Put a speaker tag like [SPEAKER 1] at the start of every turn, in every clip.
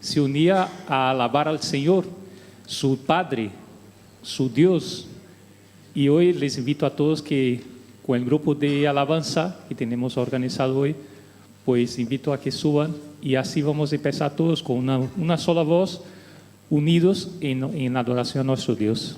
[SPEAKER 1] se unía a alabar al Señor, su Padre, su Dios. Y hoy les invito a todos que con el grupo de alabanza que tenemos organizado hoy, pues invito a que suban y así vamos a empezar todos con una sola voz, unidos en adoración a nuestro Dios.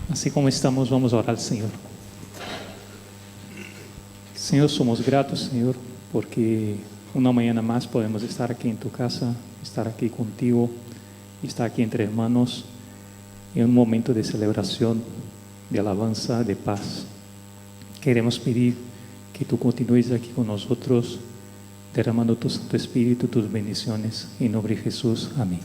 [SPEAKER 1] Así como estamos, vamos a orar al Señor. Señor, somos gratos, Señor, porque una mañana más podemos estar aquí en tu casa, estar aquí contigo, estar aquí entre hermanos en un momento de celebración, de alabanza, de paz. Queremos pedir que tú continúes aquí con nosotros, derramando tu Santo Espíritu, tus bendiciones. En nombre de Jesús, amén.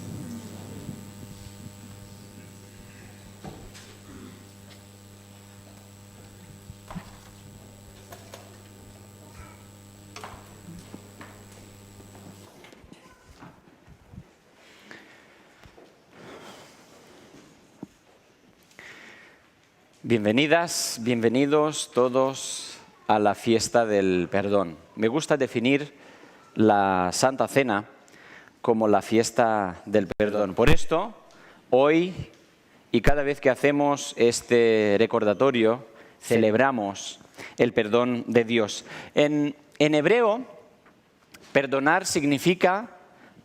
[SPEAKER 2] Bienvenidas, bienvenidos todos a la fiesta del perdón. Me gusta definir la Santa Cena como la fiesta del perdón. Por esto, hoy y cada vez que hacemos este recordatorio, celebramos el perdón de Dios. En hebreo, perdonar significa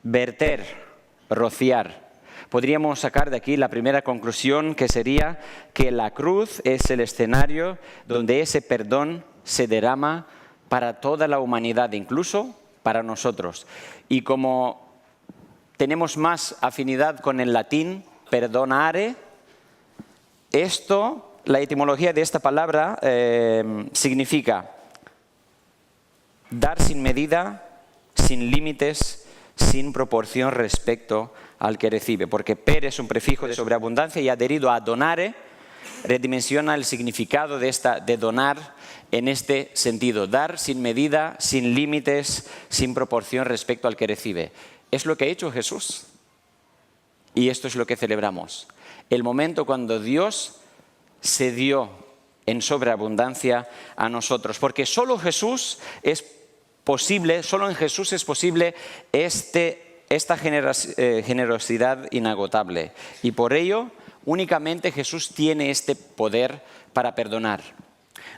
[SPEAKER 2] verter, rociar. Podríamos sacar de aquí la primera conclusión, que sería que la cruz es el escenario donde ese perdón se derrama para toda la humanidad, incluso para nosotros. Y como tenemos más afinidad con el latín, perdonare. La etimología de esta palabra significa dar sin medida, sin límites, sin proporción respecto al que recibe. Porque per es un prefijo de sobreabundancia y adherido a donare redimensiona el significado de donar en este sentido. Dar sin medida, sin límites, sin proporción respecto al que recibe. Es lo que ha hecho Jesús. Y esto es lo que celebramos. El momento cuando Dios se dio en sobreabundancia a nosotros. Porque solo en Jesús es posible esta generosidad inagotable. Y por ello, únicamente Jesús tiene este poder para perdonar.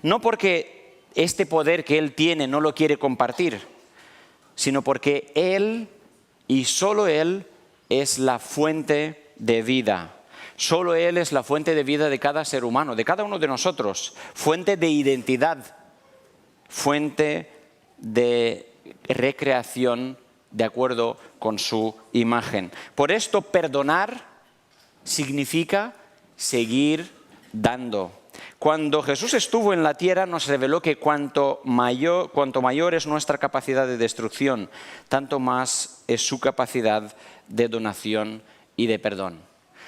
[SPEAKER 2] No porque este poder que Él tiene no lo quiere compartir, sino porque Él y solo Él es la fuente de vida. Solo Él es la fuente de vida de cada ser humano, de cada uno de nosotros. Fuente de identidad, fuente de recreación de acuerdo con su imagen. Por esto, perdonar significa seguir dando. Cuando Jesús estuvo en la tierra nos reveló que cuanto mayor es nuestra capacidad de destrucción, tanto más es su capacidad de donación y de perdón.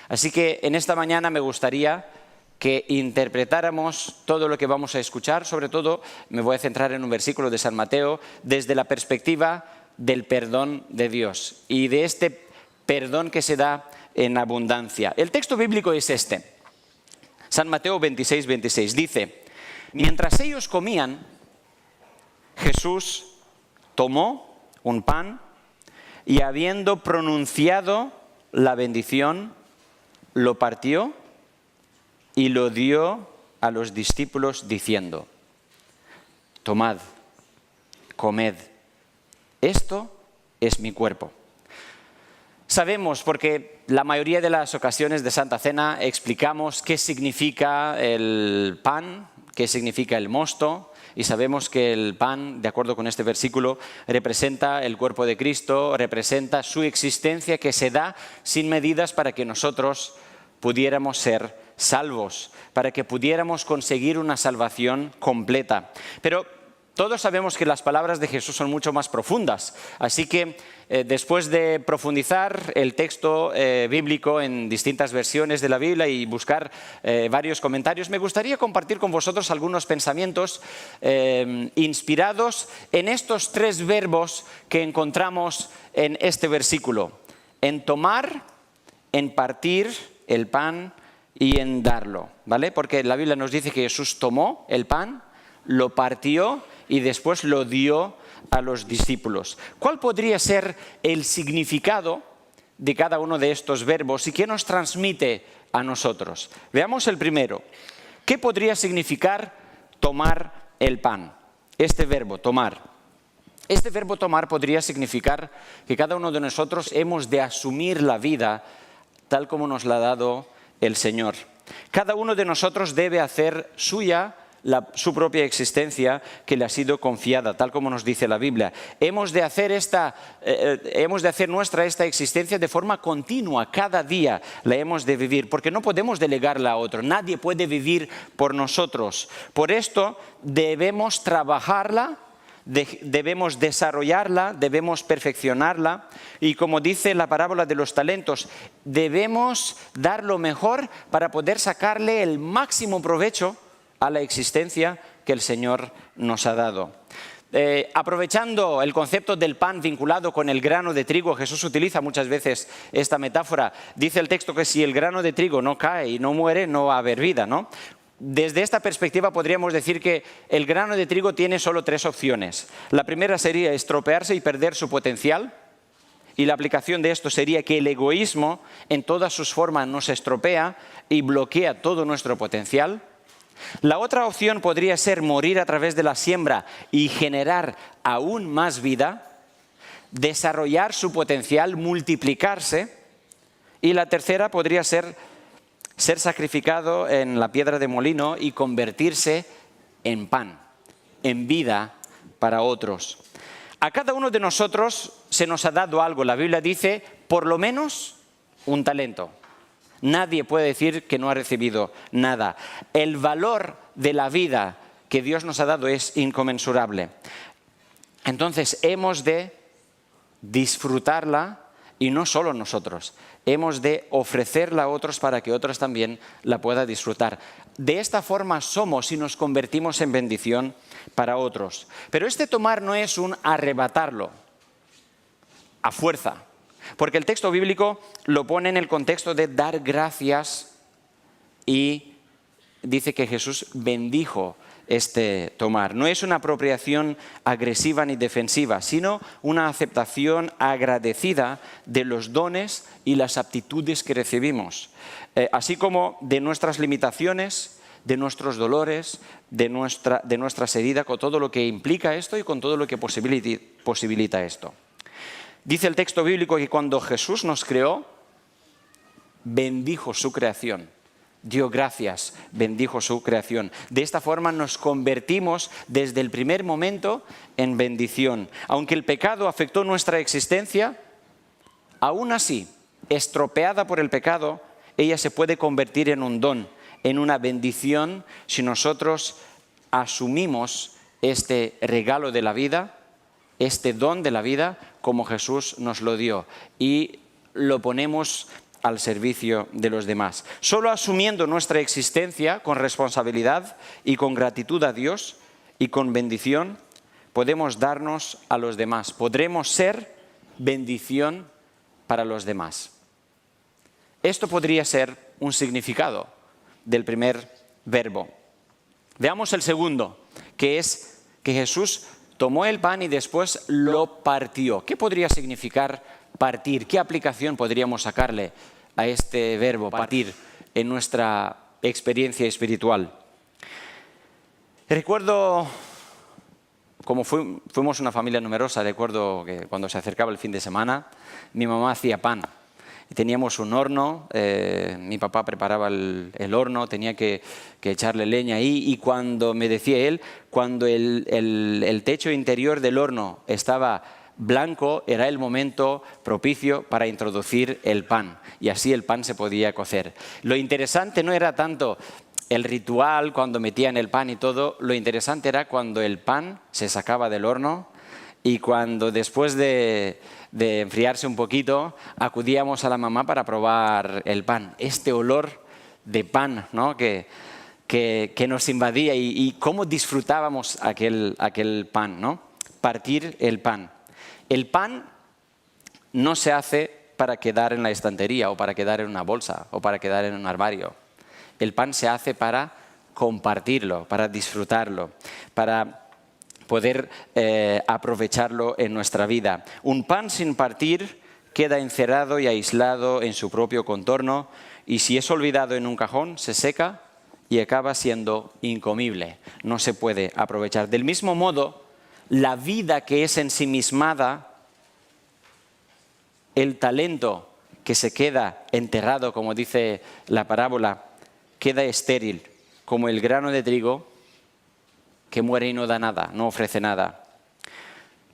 [SPEAKER 2] Así que en esta mañana me gustaría que interpretáramos todo lo que vamos a escuchar. Sobre todo me voy a centrar en un versículo de San Mateo desde la perspectiva del perdón de Dios y de este perdón que se da en abundancia. El texto bíblico es este. San Mateo 26, 26 dice: mientras ellos comían, Jesús tomó un pan y habiendo pronunciado la bendición, lo partió y lo dio a los discípulos diciendo: tomad, comed, esto es mi cuerpo. Sabemos, porque la mayoría de las ocasiones de Santa Cena explicamos qué significa el pan, qué significa el mosto, y sabemos que el pan, de acuerdo con este versículo, representa el cuerpo de Cristo, representa su existencia que se da sin medidas para que nosotros pudiéramos ser salvos, para que pudiéramos conseguir una salvación completa. Pero todos sabemos que las palabras de Jesús son mucho más profundas, así que después de profundizar el texto bíblico en distintas versiones de la Biblia y buscar varios comentarios, me gustaría compartir con vosotros algunos pensamientos inspirados en estos tres verbos que encontramos en este versículo: en tomar, en partir el pan y en darlo, ¿vale? Porque la Biblia nos dice que Jesús tomó el pan, lo partió y después lo dio a los discípulos. ¿Cuál podría ser el significado de cada uno de estos verbos y qué nos transmite a nosotros? Veamos el primero. ¿Qué podría significar tomar el pan? Este verbo, tomar. Este verbo tomar podría significar que cada uno de nosotros hemos de asumir la vida tal como nos la ha dado el Señor. Cada uno de nosotros debe hacer suya su propia existencia que le ha sido confiada, tal como nos dice la Biblia. Hemos de hacer nuestra esta existencia de forma continua, cada día la hemos de vivir, porque no podemos delegarla a otro, nadie puede vivir por nosotros. Por esto debemos trabajarla, debemos desarrollarla, debemos perfeccionarla y, como dice la parábola de los talentos, debemos dar lo mejor para poder sacarle el máximo provecho a la existencia que el Señor nos ha dado. Aprovechando el concepto del pan vinculado con el grano de trigo, Jesús utiliza muchas veces esta metáfora. Dice el texto que si el grano de trigo no cae y no muere, no va a haber vida, ¿no? Desde esta perspectiva podríamos decir que el grano de trigo tiene solo tres opciones. La primera sería estropearse y perder su potencial. Y la aplicación de esto sería que el egoísmo en todas sus formas nos estropea y bloquea todo nuestro potencial. La otra opción podría ser morir a través de la siembra y generar aún más vida, desarrollar su potencial, multiplicarse. Y la tercera podría ser sacrificado en la piedra de molino y convertirse en pan, en vida para otros. A cada uno de nosotros se nos ha dado algo. La Biblia dice: por lo menos un talento. Nadie puede decir que no ha recibido nada. El valor de la vida que Dios nos ha dado es inconmensurable. Entonces hemos de disfrutarla y no solo nosotros. Hemos de ofrecerla a otros para que otros también la puedan disfrutar. De esta forma somos y nos convertimos en bendición para otros. Pero este tomar no es un arrebatarlo a fuerza, porque el texto bíblico lo pone en el contexto de dar gracias y dice que Jesús bendijo este tomar. No es una apropiación agresiva ni defensiva, sino una aceptación agradecida de los dones y las aptitudes que recibimos, así como de nuestras limitaciones, de nuestros dolores, de nuestras heridas, con todo lo que implica esto y con todo lo que posibilita esto. Dice el texto bíblico que cuando Jesús nos creó, bendijo su creación. Dio gracias, bendijo su creación. De esta forma nos convertimos desde el primer momento en bendición. Aunque el pecado afectó nuestra existencia, aún así, estropeada por el pecado, ella se puede convertir en un don, en una bendición, si nosotros asumimos este regalo de la vida, este don de la vida, como Jesús nos lo dio, y lo ponemos al servicio de los demás. Solo asumiendo nuestra existencia con responsabilidad y con gratitud a Dios y con bendición, podemos darnos a los demás. Podremos ser bendición para los demás. Esto podría ser un significado del primer verbo. Veamos el segundo, que es que Jesús tomó el pan y después lo partió. ¿Qué podría significar partir? ¿Qué aplicación podríamos sacarle a este verbo, partir, en nuestra experiencia espiritual? Recuerdo, como fuimos una familia numerosa, recuerdo que cuando se acercaba el fin de semana, mi mamá hacía pan. Teníamos un horno, mi papá preparaba el horno, tenía que echarle leña ahí, y cuando me decía él, cuando el techo interior del horno estaba blanco, era el momento propicio para introducir el pan, y así el pan se podía cocer. Lo interesante no era tanto el ritual cuando metían el pan y todo, lo interesante era cuando el pan se sacaba del horno y cuando después de enfriarse un poquito, acudíamos a la mamá para probar el pan. Este olor de pan, ¿no?, que nos invadía, y cómo disfrutábamos aquel pan, ¿no? Partir el pan. El pan no se hace para quedar en la estantería o para quedar en una bolsa o para quedar en un armario. El pan se hace para compartirlo, para disfrutarlo, para poder aprovecharlo en nuestra vida. Un pan sin partir queda encerrado y aislado en su propio contorno, y si es olvidado en un cajón, se seca y acaba siendo incomible. No se puede aprovechar. Del mismo modo, la vida que es ensimismada, el talento que se queda enterrado, como dice la parábola, queda estéril, como el grano de trigo que muere y no da nada, no ofrece nada.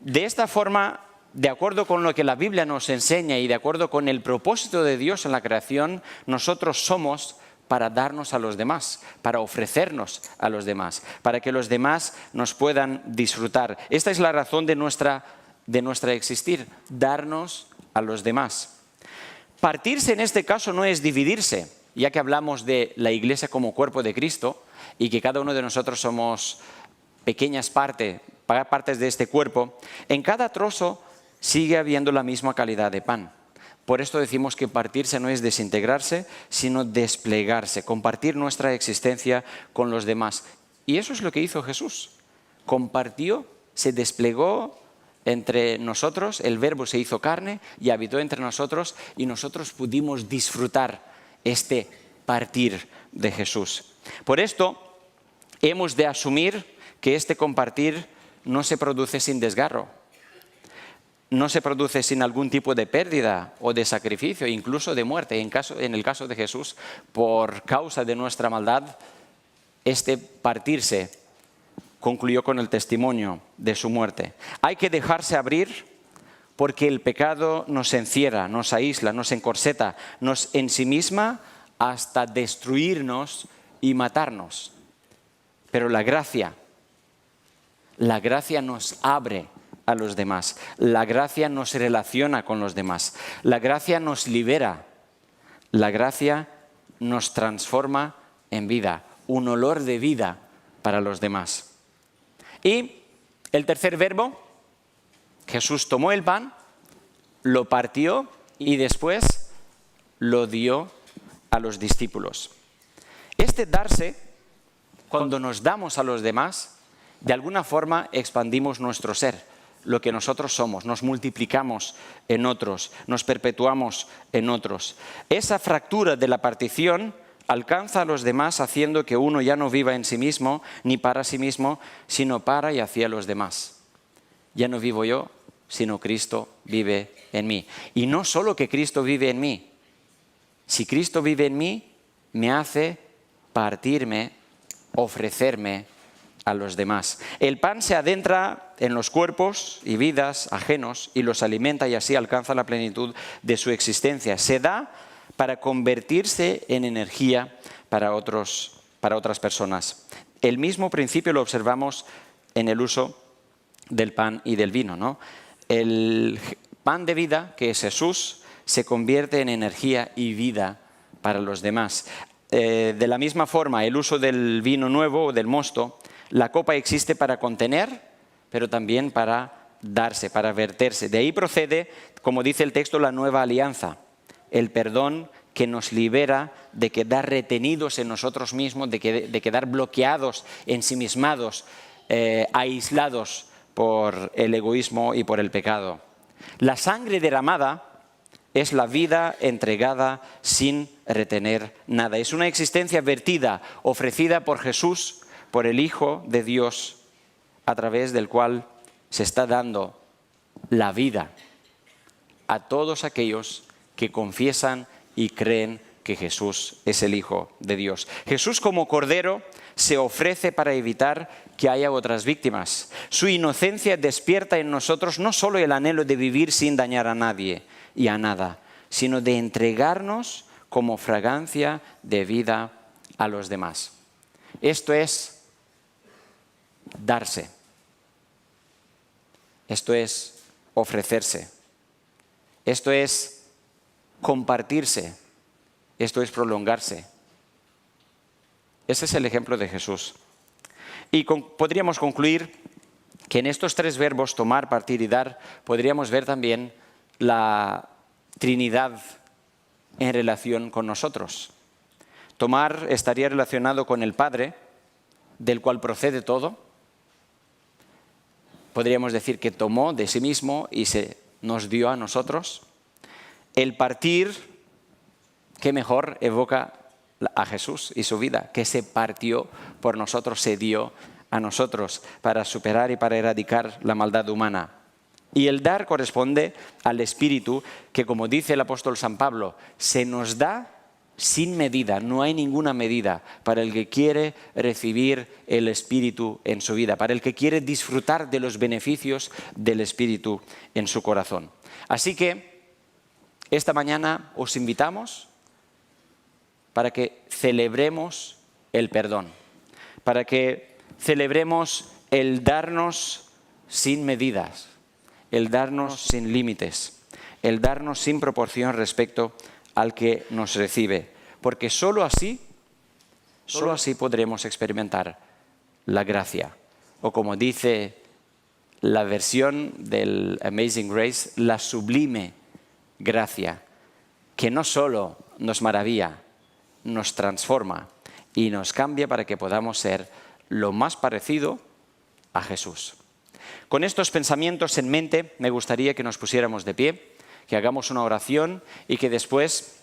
[SPEAKER 2] De esta forma, de acuerdo con lo que la Biblia nos enseña y de acuerdo con el propósito de Dios en la creación, nosotros somos para darnos a los demás, para ofrecernos a los demás, para que los demás nos puedan disfrutar. Esta es la razón de nuestra existir, darnos a los demás. Partirse en este caso no es dividirse, ya que hablamos de la Iglesia como cuerpo de Cristo y que cada uno de nosotros somos pequeñas partes de este cuerpo. En cada trozo sigue habiendo la misma calidad de pan. Por esto decimos que partirse no es desintegrarse, sino desplegarse, compartir nuestra existencia con los demás. Y eso es lo que hizo Jesús. Compartió, se desplegó entre nosotros, el Verbo se hizo carne y habitó entre nosotros, y nosotros pudimos disfrutar este partir de Jesús. Por esto hemos de asumir que este compartir no se produce sin desgarro, no se produce sin algún tipo de pérdida o de sacrificio, incluso de muerte. En el caso de Jesús, por causa de nuestra maldad, este partirse concluyó con el testimonio de su muerte. Hay que dejarse abrir porque el pecado nos encierra, nos aísla, nos encorseta, nos ensimisma hasta destruirnos y matarnos. Pero la gracia nos abre a los demás. La gracia nos relaciona con los demás. La gracia nos libera. La gracia nos transforma en vida, un olor de vida para los demás. Y el tercer verbo, Jesús tomó el pan, lo partió y después lo dio a los discípulos. Este darse, cuando nos damos a los demás, de alguna forma expandimos nuestro ser, lo que nosotros somos, nos multiplicamos en otros, nos perpetuamos en otros. Esa fractura de la partición alcanza a los demás haciendo que uno ya no viva en sí mismo, ni para sí mismo, sino para y hacia los demás. Ya no vivo yo, sino Cristo vive en mí. Y no solo que Cristo vive en mí. Si Cristo vive en mí, me hace partirme, ofrecerme a los demás. El pan se adentra en los cuerpos y vidas ajenos y los alimenta y así alcanza la plenitud de su existencia. Se da para convertirse en energía para otras personas. El mismo principio lo observamos en el uso del pan y del vino, ¿no? El pan de vida, que es Jesús, se convierte en energía y vida para los demás. De la misma forma, el uso del vino nuevo o del mosto, la copa existe para contener, pero también para darse, para verterse. De ahí procede, como dice el texto, la nueva alianza, el perdón que nos libera de quedar retenidos en nosotros mismos, de quedar bloqueados, ensimismados, aislados por el egoísmo y por el pecado. La sangre derramada es la vida entregada sin retener nada. Es una existencia vertida, ofrecida por Jesús, por el Hijo de Dios, a través del cual se está dando la vida a todos aquellos que confiesan y creen que Jesús es el Hijo de Dios. Jesús como Cordero se ofrece para evitar que haya otras víctimas. Su inocencia despierta en nosotros no solo el anhelo de vivir sin dañar a nadie y a nada, sino de entregarnos como fragancia de vida a los demás. Esto es darse. Esto es ofrecerse. Esto es compartirse. Esto es prolongarse. Ese es el ejemplo de Jesús. Y podríamos concluir que en estos tres verbos, tomar, partir y dar, podríamos ver también la Trinidad en relación con nosotros. Tomar estaría relacionado con el Padre, del cual procede todo. Podríamos decir que tomó de sí mismo y se nos dio a nosotros. El partir, qué mejor, evoca a Jesús y su vida, que se partió por nosotros, se dio a nosotros para superar y para erradicar la maldad humana. Y el dar corresponde al Espíritu que, como dice el apóstol San Pablo, se nos da sin medida, no hay ninguna medida para el que quiere recibir el Espíritu en su vida, para el que quiere disfrutar de los beneficios del Espíritu en su corazón. Así que esta mañana os invitamos para que celebremos el perdón, para que celebremos el darnos sin medidas, el darnos sin límites, el darnos sin proporción respecto al que nos recibe, porque solo así podremos experimentar la gracia, o como dice la versión del Amazing Grace, la sublime gracia, que no solo nos maravilla, nos transforma y nos cambia para que podamos ser lo más parecido a Jesús. Con estos pensamientos en mente, me gustaría que nos pusiéramos de pie, que hagamos una oración y que después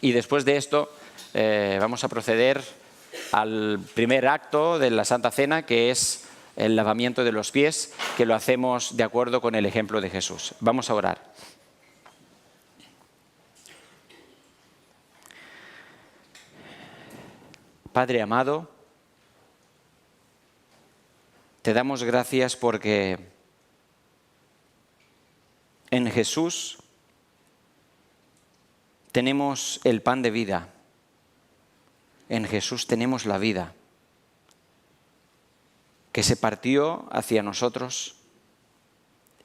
[SPEAKER 2] de esto vamos a proceder al primer acto de la Santa Cena, que es el lavamiento de los pies, que lo hacemos de acuerdo con el ejemplo de Jesús. Vamos a orar. Padre amado, te damos gracias porque En Jesús tenemos el pan de vida. En Jesús tenemos la vida que se partió hacia nosotros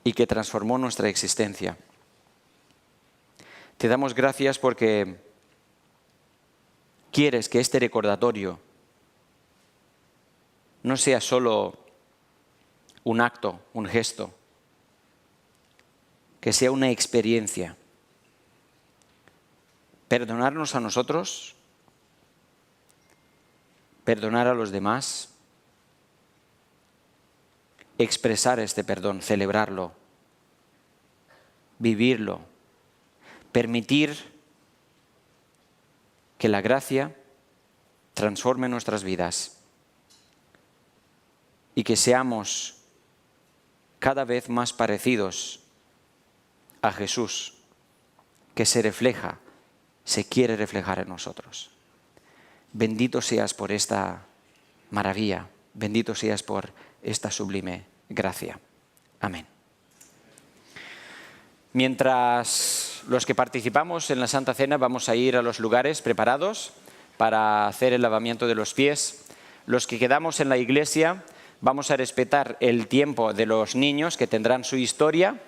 [SPEAKER 2] y que transformó nuestra existencia. Te damos gracias porque quieres que este recordatorio no sea solo un acto, un gesto, que sea una experiencia. Perdonarnos a nosotros, perdonar a los demás, expresar este perdón, celebrarlo, vivirlo, permitir que la gracia transforme nuestras vidas y que seamos cada vez más parecidos a Jesús, que se refleja, se quiere reflejar en nosotros. Bendito seas por esta maravilla, bendito seas por esta sublime gracia. Amén. Mientras los que participamos en la Santa Cena vamos a ir a los lugares preparados para hacer el lavamiento de los pies, los que quedamos en la iglesia vamos a respetar el tiempo de los niños que tendrán su historia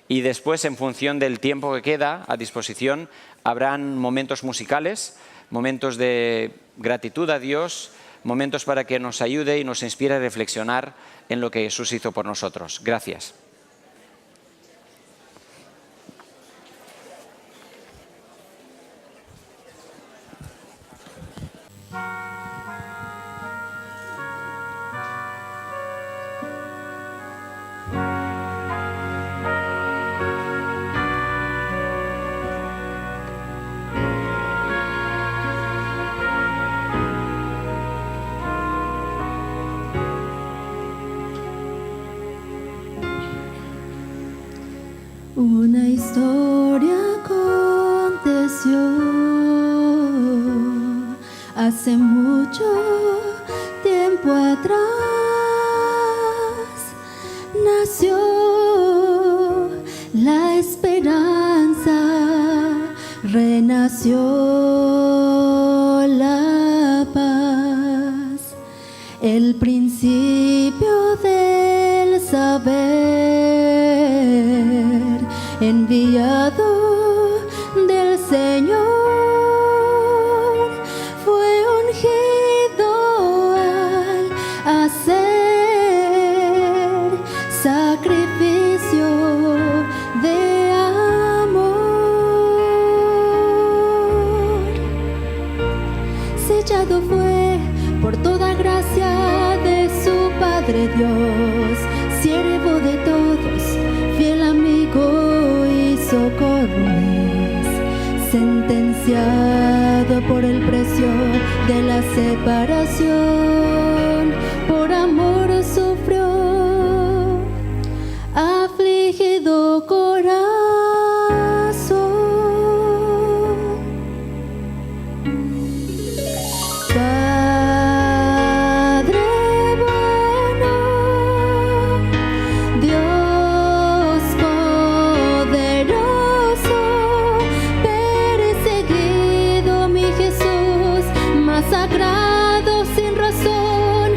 [SPEAKER 2] y después, en función del tiempo que queda a disposición, habrán momentos musicales, momentos de gratitud a Dios, momentos para que nos ayude y nos inspire a reflexionar en lo que Jesús hizo por nosotros. Gracias.
[SPEAKER 3] Una historia aconteció hace mucho tiempo atrás. Nació la esperanza, renació la paz, el principio del saber enviado del Señor, fue ungido al hacer sacrificio de amor. Sellado fue por toda gracia de su Padre Dios, siervo de todos, fiel amigo y socorro es, sentenciado por el precio de la separación, por amor sufrió, afligido corazón. Padre bueno, Dios poderoso, perseguido mi Jesús, masacrado sin razón,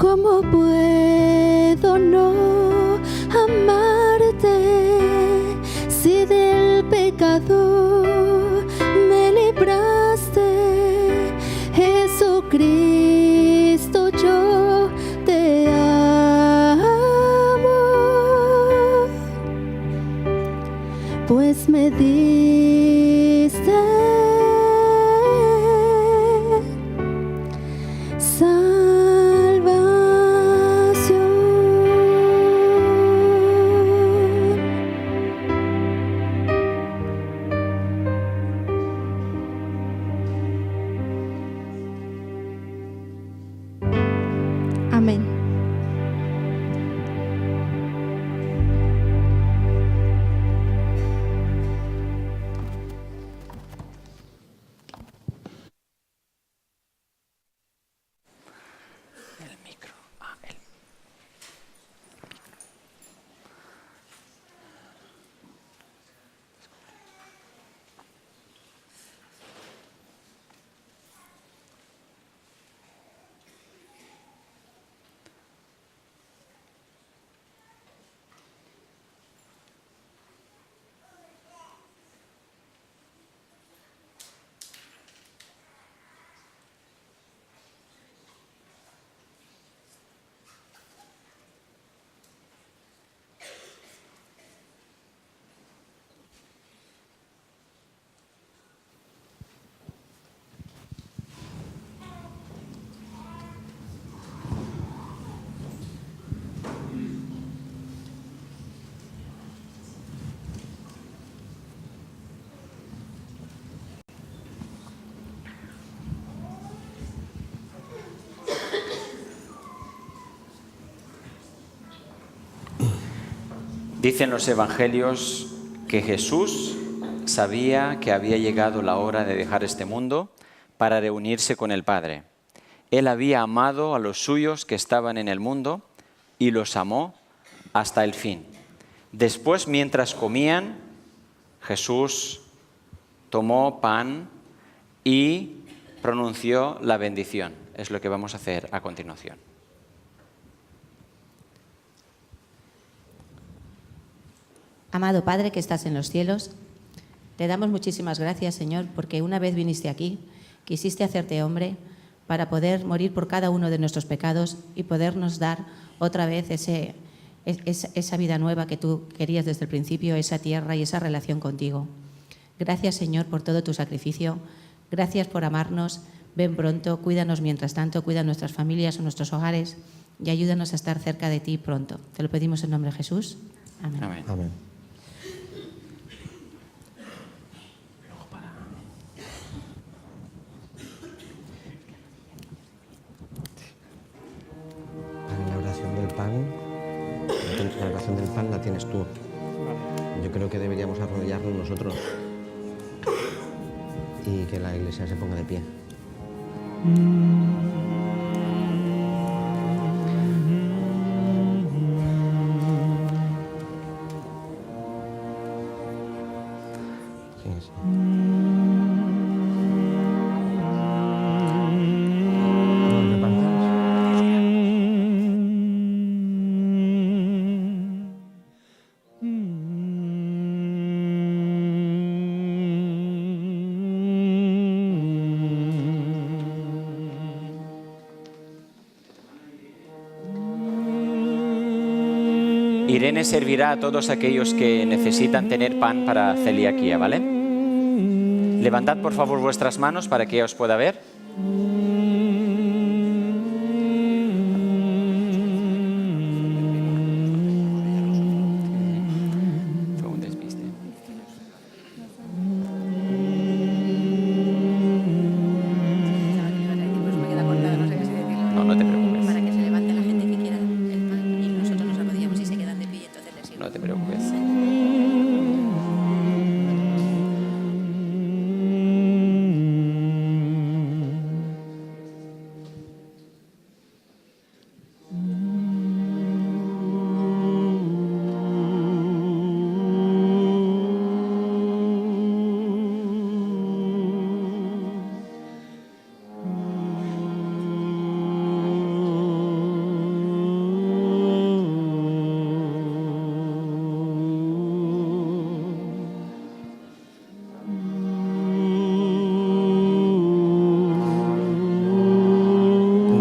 [SPEAKER 3] ¿Cómo puedo no amarte si del pecado me libraste? Jesucristo, yo te amo, pues me diste amén.
[SPEAKER 2] El micro. Dicen los evangelios que Jesús sabía que había llegado la hora de dejar este mundo para reunirse con el Padre. Él había amado a los suyos que estaban en el mundo y los amó hasta el fin. Después, mientras comían, Jesús tomó pan y pronunció la bendición. Es lo que vamos a hacer a continuación.
[SPEAKER 4] Amado Padre que estás en los cielos, te damos muchísimas gracias, Señor, porque una vez viniste aquí, quisiste hacerte hombre para poder morir por cada uno de nuestros pecados y podernos dar otra vez esa vida nueva que tú querías desde el principio, esa tierra y esa relación contigo. Gracias, Señor, por todo tu sacrificio. Gracias por amarnos. Ven pronto, cuídanos mientras tanto, cuida nuestras familias o nuestros hogares y ayúdanos a estar cerca de ti pronto. Te lo pedimos en nombre de Jesús. Amén.
[SPEAKER 2] Amén.
[SPEAKER 5] Amén. La oración del pan, la oración del pan la tienes tú. Yo creo que deberíamos arrodillarnos nosotros y que la iglesia se ponga de pie. Sí, sí. ¿Nos repartimos?
[SPEAKER 2] Irene servirá a todos aquellos que necesitan tener pan para celiaquía, ¿vale? Levantad por favor vuestras manos para que ella os pueda ver. Fue un despiste. No, no te preocupes.
[SPEAKER 4] Para que se levante la gente que quiera el pan y nosotros nos arrodillamos y se quedan de pie y entonces les sirvo.
[SPEAKER 2] No te preocupes.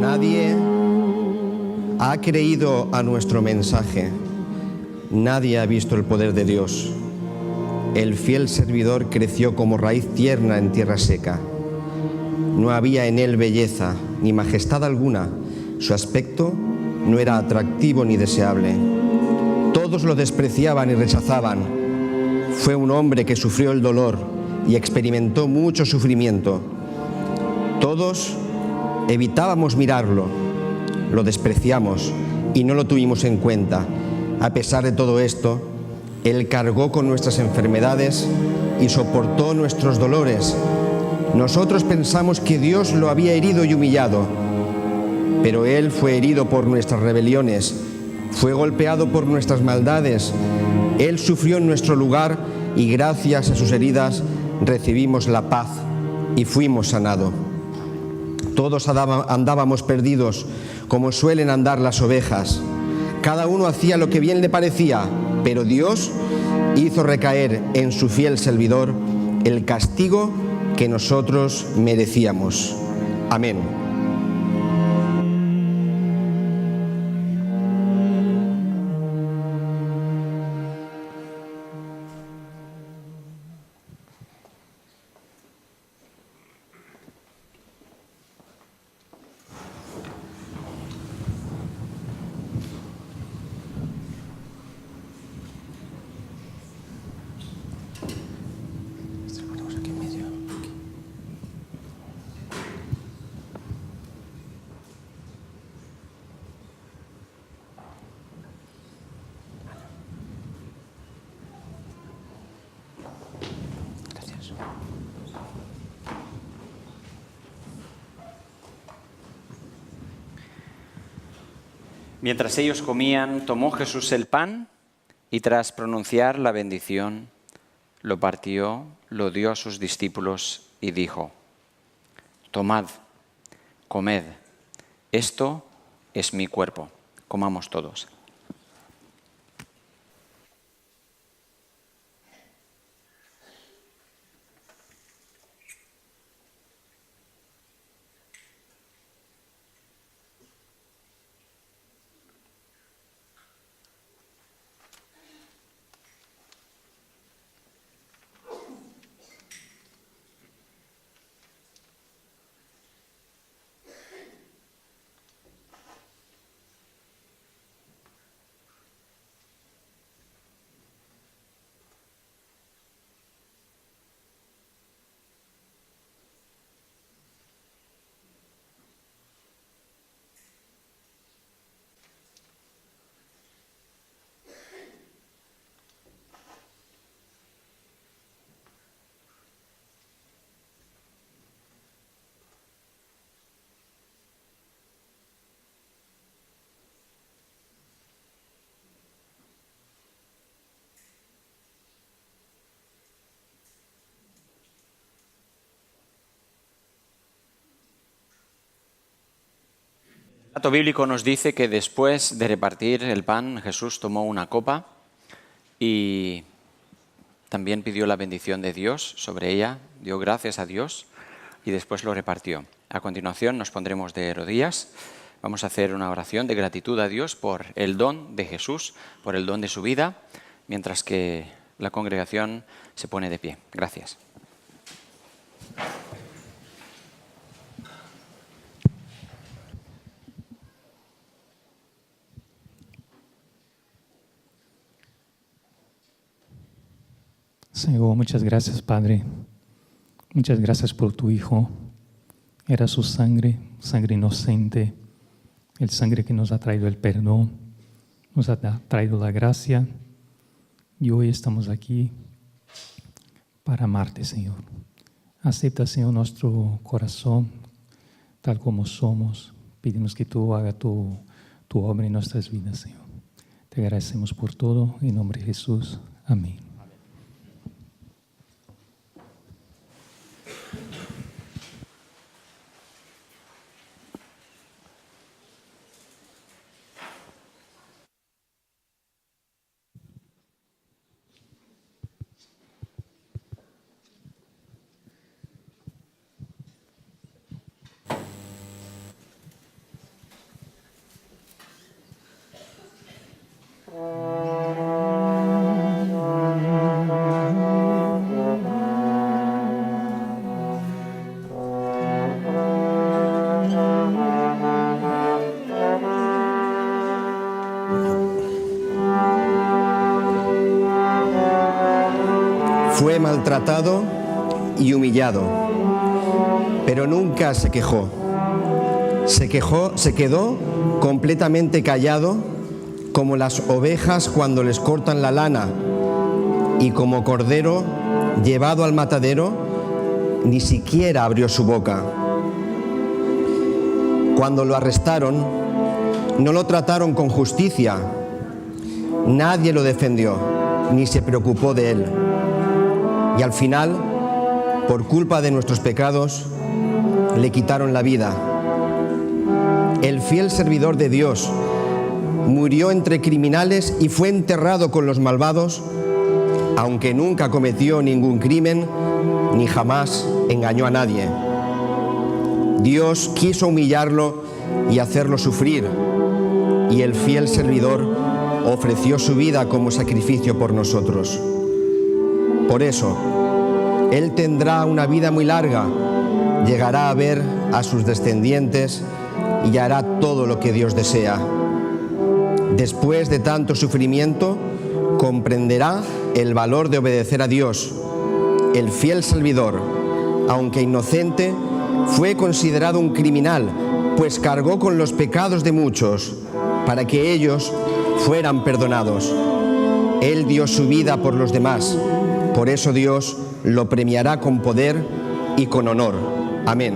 [SPEAKER 5] Nadie ha creído a nuestro mensaje. Nadie ha visto el poder de Dios. El fiel servidor creció como raíz tierna en tierra seca. No había en él belleza ni majestad alguna. Su aspecto no era atractivo ni deseable. Todos lo despreciaban y rechazaban. Fue un hombre que sufrió el dolor y experimentó mucho sufrimiento. Todos evitábamos mirarlo, lo despreciamos y no lo tuvimos en cuenta. A pesar de todo esto, Él cargó con nuestras enfermedades y soportó nuestros dolores. Nosotros pensamos que Dios lo había herido y humillado, pero Él fue herido por nuestras rebeliones, fue golpeado por nuestras maldades. Él sufrió en nuestro lugar y gracias a sus heridas recibimos la paz y fuimos sanados. Todos andábamos perdidos, como suelen andar las ovejas. Cada uno hacía lo que bien le parecía, pero Dios hizo recaer en su fiel servidor el castigo que nosotros merecíamos. Amén.
[SPEAKER 2] Mientras ellos comían, tomó Jesús el pan y tras pronunciar la bendición, lo partió, lo dio a sus discípulos y dijo: Tomad, comed, esto es mi cuerpo. Comamos todos. El relato bíblico nos dice que después de repartir el pan, Jesús tomó una copa y también pidió la bendición de Dios sobre ella, dio gracias a Dios y después lo repartió. A continuación nos pondremos de rodillas, vamos a hacer una oración de gratitud a Dios por el don de Jesús, por el don de su vida, mientras que la congregación se pone de pie. Gracias.
[SPEAKER 1] Señor, muchas gracias, Padre. Muchas gracias por tu Hijo. Era su sangre, sangre inocente, el sangre que nos ha traído el perdón, nos ha traído la gracia. Y hoy estamos aquí para amarte, Señor. Acepta, Señor, nuestro corazón tal como somos. Pedimos que tú hagas tu obra en nuestras vidas, Señor. Te agradecemos por todo. En nombre de Jesús. Amén.
[SPEAKER 5] maltratado y humillado, pero nunca se quejó. Se quedó completamente callado, como las ovejas cuando les cortan la lana, y como cordero llevado al matadero, ni siquiera abrió su boca. Cuando lo arrestaron, no lo trataron con justicia. Nadie lo defendió, ni se preocupó de él. Y al final, por culpa de nuestros pecados, le quitaron la vida. El fiel servidor de Dios murió entre criminales y fue enterrado con los malvados, aunque nunca cometió ningún crimen ni jamás engañó a nadie. Dios quiso humillarlo y hacerlo sufrir, y el fiel servidor ofreció su vida como sacrificio por nosotros. Por eso, Él tendrá una vida muy larga, llegará a ver a sus descendientes y hará todo lo que Dios desea. Después de tanto sufrimiento, comprenderá el valor de obedecer a Dios. El fiel servidor, aunque inocente, fue considerado un criminal, pues cargó con los pecados de muchos, para que ellos fueran perdonados. Él dio su vida por los demás, por eso Dios lo premiará con poder y con honor. Amén.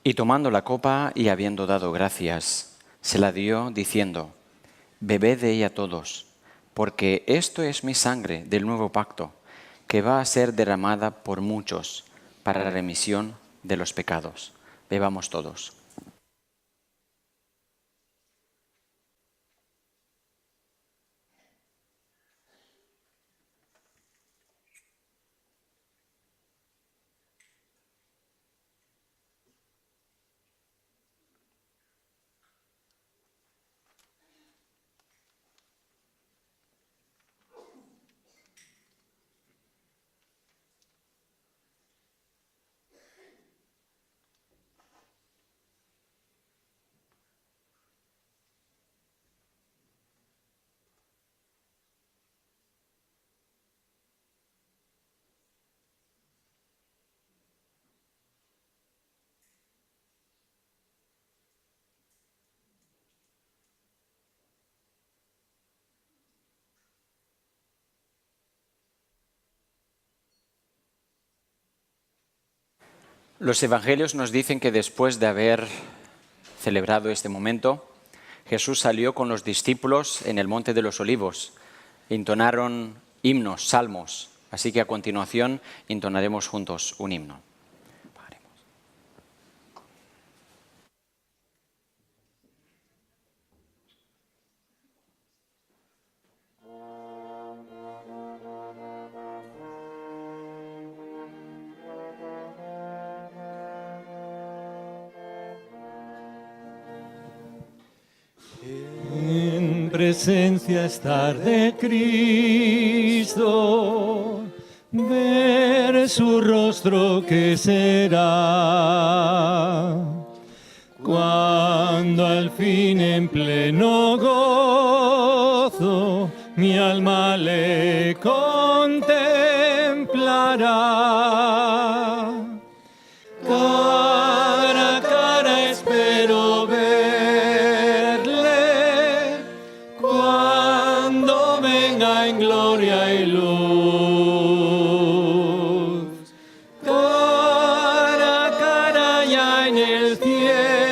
[SPEAKER 2] Y tomando la copa y habiendo dado gracias, se la dio diciendo: bebed de ella todos, porque esto es mi sangre del nuevo pacto, que va a ser derramada por muchos para la remisión de los pecados. Bebamos todos. Los evangelios nos dicen que después de haber celebrado este momento, Jesús salió con los discípulos en el Monte de los Olivos. Entonaron himnos, salmos, así que a continuación entonaremos juntos un himno.
[SPEAKER 6] Presencia estar de Cristo, ver su rostro que será, cuando al fin en pleno gozo mi alma le contemplará. el cielo